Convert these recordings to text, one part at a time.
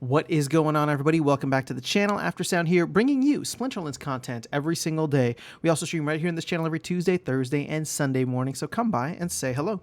What is going on, everybody? Welcome back to the channel. Aftersound here, bringing you Splinterlands content every single day. We also stream right here in this channel every Tuesday, Thursday, and Sunday morning, so come by and say hello. All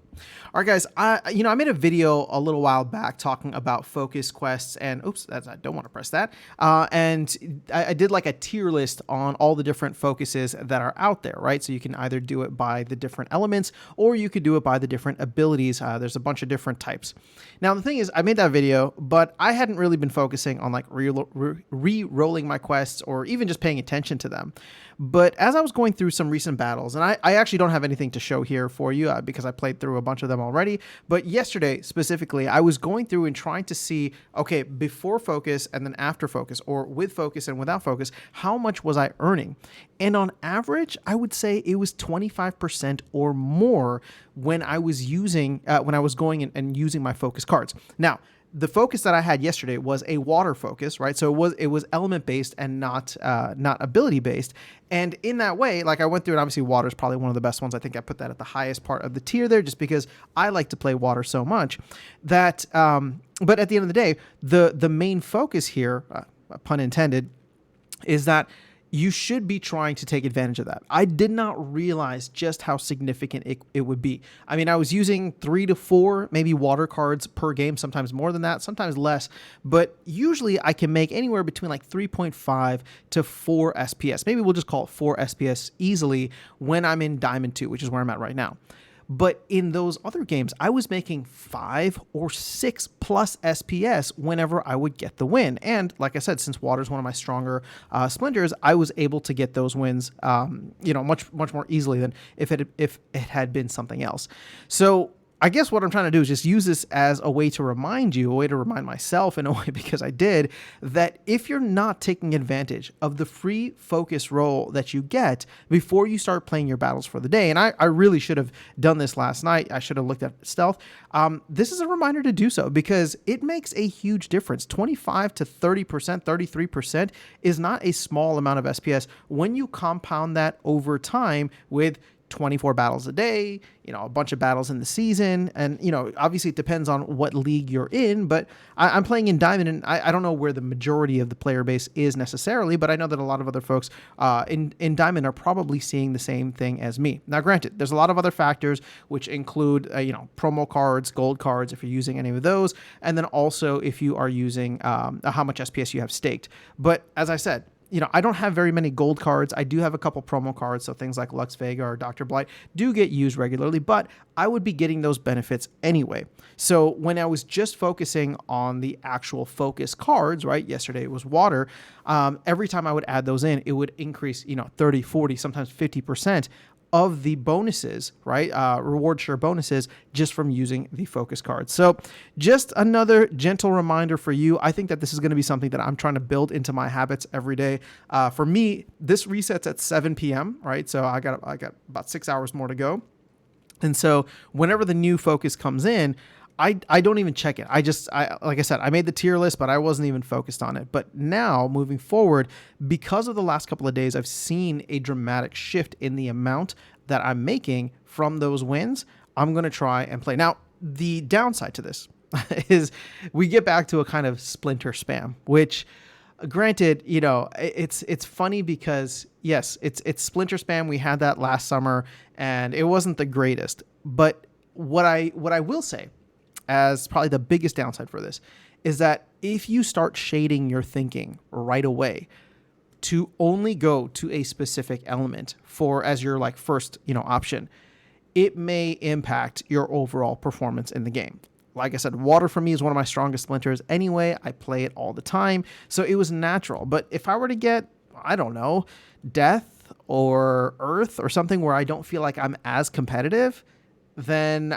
right, guys, I made a video a little while back talking about focus quests, and oops, I don't want to press that. And I did like a tier list on all the different focuses that are out there, right? So you can either do it by the different elements, or you could do it by the different abilities. There's a bunch of different types. Now, the thing is, I made that video, but I hadn't really been focusing on like re-rolling my quests or even just paying attention to them. But as I was going through some recent battles, and I actually don't have anything to show here for you because I played through a bunch of them already, but yesterday specifically, I was going through and trying to see, okay, before focus and then after focus, or with focus and without focus, how much was I earning? And on average, I would say it was 25% or more when I was going and using my focus cards. Now, the focus that I had yesterday was a water focus, right? So it was element based and not ability based. And in that way, like I went through it, obviously water is probably one of the best ones. I think I put that at the highest part of the tier there just because I like to play water so much that, but at the end of the day, the main focus here, pun intended, is that you should be trying to take advantage of that. I did not realize just how significant it would be. I mean, I was using 3 to 4, maybe water cards per game, sometimes more than that, sometimes less, but usually I can make anywhere between like 3.5 to 4 SPS. Maybe we'll just call it 4 SPS easily when I'm in Diamond 2, which is where I'm at right now. But in those other games, I was making 5 or 6 plus SPS whenever I would get the win. And like I said, since water is one of my stronger splinters, I was able to get those wins, much more easily than if it had been something else. So I guess what I'm trying to do is just use this as a way to remind you, a way to remind myself in a way, because I did, that if you're not taking advantage of the free focus roll that you get before you start playing your battles for the day, and I really should have done this last night. I should have looked at stealth. This is a reminder to do so because it makes a huge difference. 25 to 30%, 33% is not a small amount of SPS when you compound that over time with 24 battles a day, a bunch of battles in the season. And, obviously it depends on what league you're in, but I'm playing in Diamond, and I don't know where the majority of the player base is necessarily, but I know that a lot of other folks in Diamond are probably seeing the same thing as me. Now, granted, there's a lot of other factors, which include, promo cards, gold cards, if you're using any of those, and then also if you are using how much SPS you have staked. But as I said, I don't have very many gold cards. I do have a couple promo cards, so things like Lux Vega or Dr. Blight do get used regularly, but I would be getting those benefits anyway. So when I was just focusing on the actual focus cards, right, yesterday it was water, every time I would add those in, it would increase, 30, 40, sometimes 50% of the bonuses, right? Reward share bonuses just from using the focus cards. So just another gentle reminder for you. I think that this is going to be something that I'm trying to build into my habits every day. For me, this resets at 7 p.m., right? So I got about 6 hours more to go. And so whenever the new focus comes in, I don't even check it. Like I said, I made the tier list, but I wasn't even focused on it. But now moving forward, because of the last couple of days, I've seen a dramatic shift in the amount that I'm making from those wins. I'm going to try and play. Now, the downside to this is we get back to a kind of splinter spam, which granted, it's funny because yes, it's splinter spam. We had that last summer and it wasn't the greatest, but what I will say as probably the biggest downside for this is that if you start shading your thinking right away to only go to a specific element as your like first, option, it may impact your overall performance in the game. Like I said, water for me is one of my strongest splinters anyway. I play it all the time, so it was natural. But if I were to get, I don't know, death or earth or something where I don't feel like I'm as competitive, then,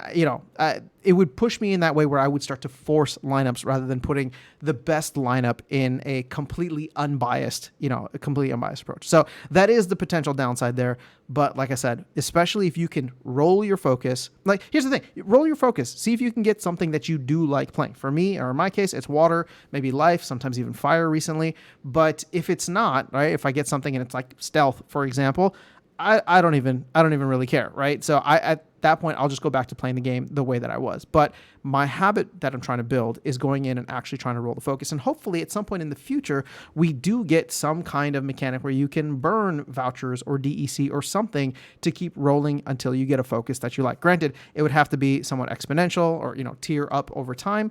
it would push me in that way where I would start to force lineups rather than putting the best lineup in a completely unbiased approach. So that is the potential downside there. But like I said, especially if you can roll your focus, like here's the thing, roll your focus, see if you can get something that you do like playing. For me, or in my case, it's water, maybe life, sometimes even fire recently. But if it's not, right, if I get something and it's like stealth, for example, I don't even really care, right? So at that point, I'll just go back to playing the game the way that I was. But my habit that I'm trying to build is going in and actually trying to roll the focus. And hopefully at some point in the future, we do get some kind of mechanic where you can burn vouchers or DEC or something to keep rolling until you get a focus that you like. Granted, it would have to be somewhat exponential or, tier up over time,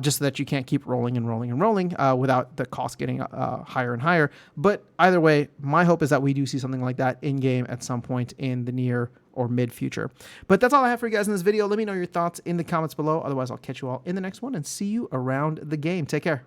just so that you can't keep rolling and rolling and rolling without the cost getting higher and higher. But either way, my hope is that we do see something like that in game at some point in the near or mid future. But that's all I have for you guys in this video. Let me know your thoughts in the comments below. Otherwise, I'll catch you all in the next one and see you around the game. Take care.